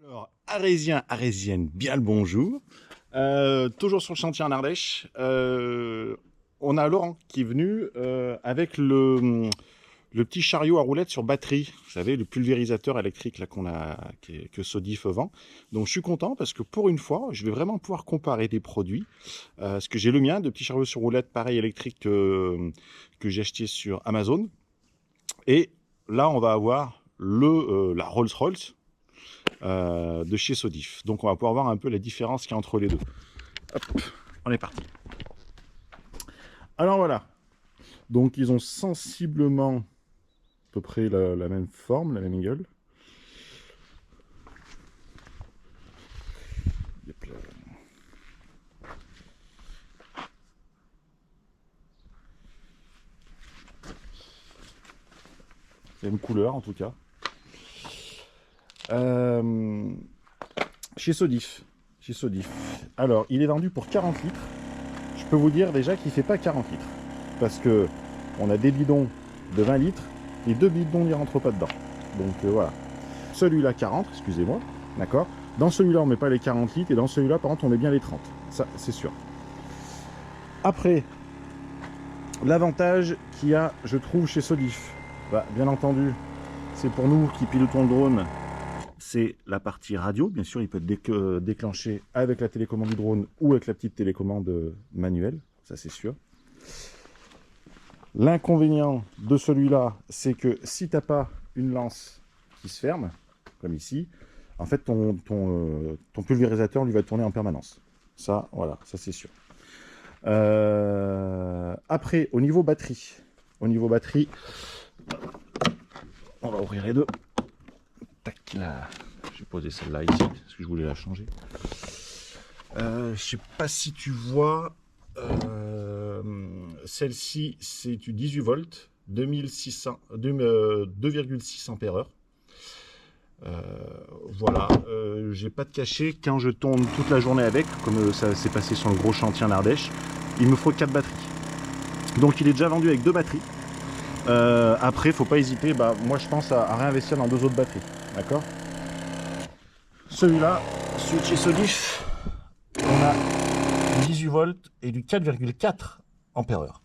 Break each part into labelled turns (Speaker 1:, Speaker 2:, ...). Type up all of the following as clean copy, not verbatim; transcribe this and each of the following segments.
Speaker 1: Alors, Arésienne, bien le bonjour. Toujours sur le chantier en Ardèche. On a Laurent qui est venu avec le petit chariot à roulettes sur batterie. Vous savez, le pulvérisateur électrique là, que Sodif vend. Donc je suis content parce que pour une fois, je vais vraiment pouvoir comparer des produits. Parce que j'ai le mien, de petit chariot sur roulettes, pareil électrique que j'ai acheté sur Amazon. Et là, on va avoir la Rolls-Royce. De chez Sodif. Donc on va pouvoir voir un peu la différence qu'il y a entre les deux. Hop, on est parti. Alors voilà. Donc ils ont sensiblement à peu près la même forme, la même gueule. C'est la même couleur en tout cas. Chez Sodif. Alors, il est vendu pour 40 litres. Je peux vous dire déjà qu'il ne fait pas 40 litres. Parce que on a des bidons de 20 litres et 2 bidons n'y rentrent pas dedans. Donc voilà. Celui-là 40, excusez-moi. D'accord. Dans celui-là, on ne met pas les 40 litres et dans celui-là, par contre, on met bien les 30. Ça, c'est sûr. Après, l'avantage qu'il y a, je trouve, chez Sodif, bah, bien entendu, c'est pour nous qui pilotons le drone, c'est la partie radio. Bien sûr, il peut être déclenché avec la télécommande du drone ou avec la petite télécommande manuelle, ça c'est sûr. L'inconvénient de celui-là, c'est que si tu n'as pas une lance qui se ferme, comme ici, en fait ton pulvérisateur lui va tourner en permanence. Ça, voilà, ça c'est sûr. Après, au niveau batterie, on va ouvrir les deux. Tac, là. Je vais poser celle-là ici, parce que je voulais la changer. Je sais pas si tu vois, celle-ci, c'est du 18 volts, 2,6 ampères-heure. Voilà, j'ai pas de cachet. Quand je tourne toute la journée avec, comme ça s'est passé sur le gros chantier en Ardèche, il me faut 4 batteries. Donc il est déjà vendu avec 2 batteries. Après, faut pas hésiter, moi je pense à réinvestir dans 2 autres batteries. D'accord. Celui-là, celui de chez Sodif, on a du 18 volts et du 4,4 ampères-heure.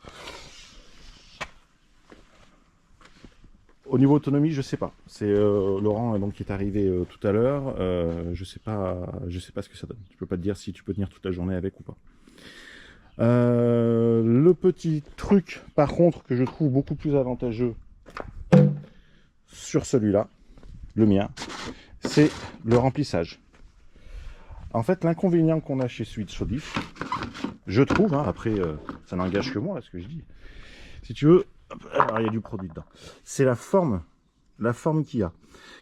Speaker 1: Au niveau autonomie, je sais pas. C'est Laurent donc qui est arrivé tout à l'heure. Je sais pas ce que ça donne. Je peux pas te dire si tu peux tenir toute la journée avec ou pas. Le petit truc, par contre, que je trouve beaucoup plus avantageux sur celui-là, le mien, c'est le remplissage. En fait, l'inconvénient qu'on a chez celui de Sodif, je trouve, hein, après, ça n'engage que moi, là, ce que je dis. Si tu veux, alors il y a du produit dedans. C'est la forme qu'il y a.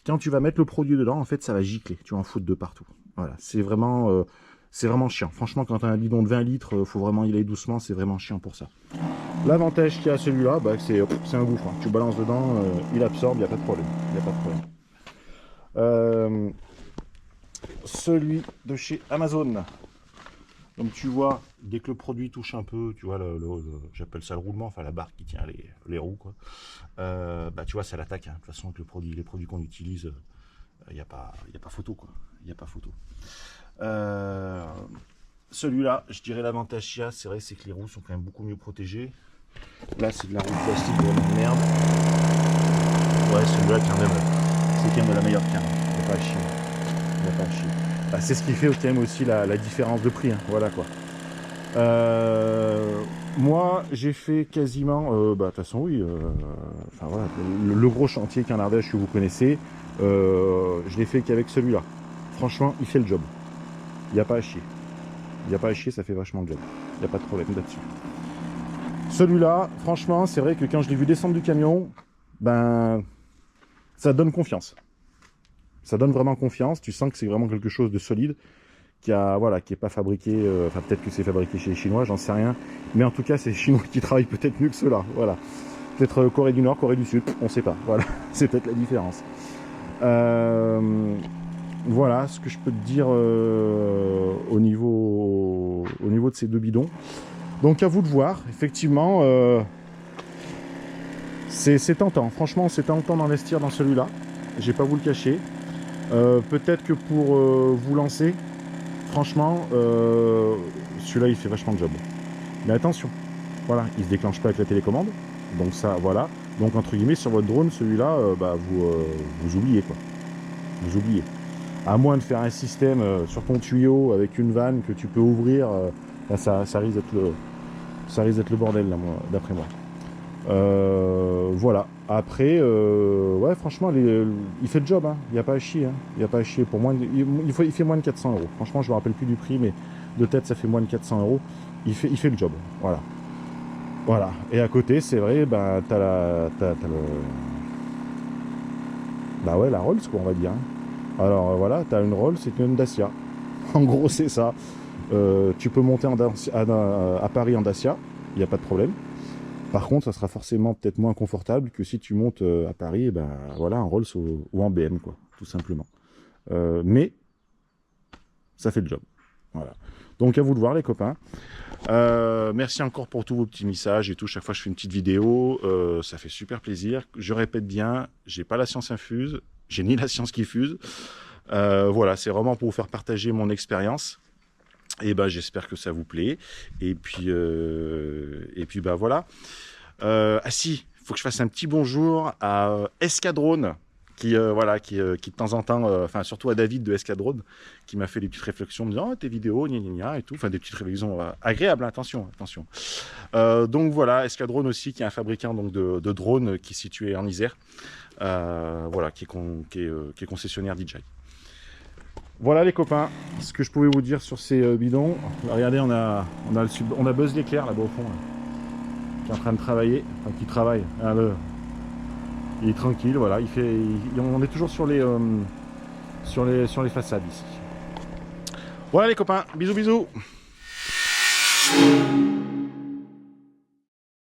Speaker 1: Quand tu vas mettre le produit dedans, en fait, ça va gicler. Tu vas en foutre de partout. Voilà, c'est vraiment chiant. Franchement, quand tu as un bidon de 20 litres, faut vraiment y aller doucement. C'est vraiment chiant pour ça. L'avantage qu'il y a à celui-là, c'est un bouffon. Tu balances dedans, il absorbe, il n'y a pas de problème. Celui de chez Amazon. Donc tu vois, dès que le produit touche un peu, tu vois, j'appelle ça le roulement, enfin la barre qui tient les roues, quoi. Tu vois, ça l'attaque. Hein. De toute façon, avec les produits qu'on utilise, il n'y a pas photo, quoi. Il n'y a pas photo. Celui-là, je dirais l'avantage qu'il y a, c'est vrai, c'est que les roues sont quand même beaucoup mieux protégées. Là, c'est de la roue de plastique de merde. Ouais, celui-là, quand même, c'est quand même de la meilleure carte. Il n'y a pas à chier. C'est ce qui fait quand même aussi la différence de prix. Hein. Voilà quoi. Moi, j'ai fait quasiment, de toute façon, oui. Voilà, le gros chantier qu'un Ardèche que vous connaissez, je l'ai fait qu'avec celui-là. Franchement, il fait le job. Il n'y a pas à chier. Ça fait vachement le job. Il n'y a pas de problème là-dessus. Celui-là, franchement, c'est vrai que quand je l'ai vu descendre du camion, ça donne confiance. Ça donne vraiment confiance. Tu sens que c'est vraiment quelque chose de solide, qui est pas fabriqué. Peut-être que c'est fabriqué chez les Chinois, j'en sais rien. Mais en tout cas, c'est les Chinois qui travaillent peut-être mieux que ceux-là. Voilà. Peut-être Corée du Nord, Corée du Sud, on sait pas. Voilà, c'est peut-être la différence. Voilà ce que je peux te dire au niveau de ces 2 bidons. Donc à vous de voir. Effectivement, c'est tentant. Franchement, c'est tentant d'investir dans celui-là. je vais pas vous le cacher. Peut-être que pour vous lancer, franchement, celui-là il fait vachement le job. Mais attention, voilà, il se déclenche pas avec la télécommande, donc ça, voilà. Donc entre guillemets, sur votre drone, celui-là, vous oubliez quoi. Vous oubliez. À moins de faire un système sur ton tuyau avec une vanne que tu peux ouvrir, là, ça risque d'être le bordel, là, d'après moi. Voilà. Après, ouais, franchement, il fait le job. Il n'y a pas à chier. Il n'y a pas à chier. Pour moins il fait moins de 400 euros. Franchement, je me rappelle plus du prix, mais de tête, ça fait moins de 400 euros. Il fait le job. Voilà. Voilà. Et à côté, c'est vrai, bah, t'as le... Bah ouais, la Rolls, quoi, on va dire. Alors voilà, t'as une Rolls, c'est une Dacia. En gros, c'est ça. Tu peux monter à Paris en Dacia, il n'y a pas de problème. Par contre, ça sera forcément peut-être moins confortable que si tu montes à Paris, ben voilà, en Rolls ou en BM, quoi, tout simplement. Mais ça fait le job. Voilà. Donc à vous de voir, les copains. Merci encore pour tous vos petits messages et tout. Chaque fois, je fais une petite vidéo, ça fait super plaisir. Je répète bien, j'ai pas la science infuse, j'ai ni la science qui fuse. Voilà, c'est vraiment pour vous faire partager mon expérience. Et ben j'espère que ça vous plaît. Et puis bah voilà. Ah si, il faut que je fasse un petit bonjour à Escadrone, qui de temps en temps, enfin surtout à David de Escadrone, qui m'a fait des petites réflexions, me disant tes vidéos, gna gna gna et tout, enfin des petites réflexions agréables, hein, attention. Donc voilà, Escadrone aussi, qui est un fabricant donc de drones qui est situé en Isère, voilà, qui est concessionnaire DJI. Voilà les copains, ce que je pouvais vous dire sur ces bidons. Regardez, on a Buzz l'éclair là-bas au fond, là, qui est en train de travailler, enfin qui travaille. Il est tranquille, voilà. On est toujours sur les façades ici. Voilà les copains, bisous bisous.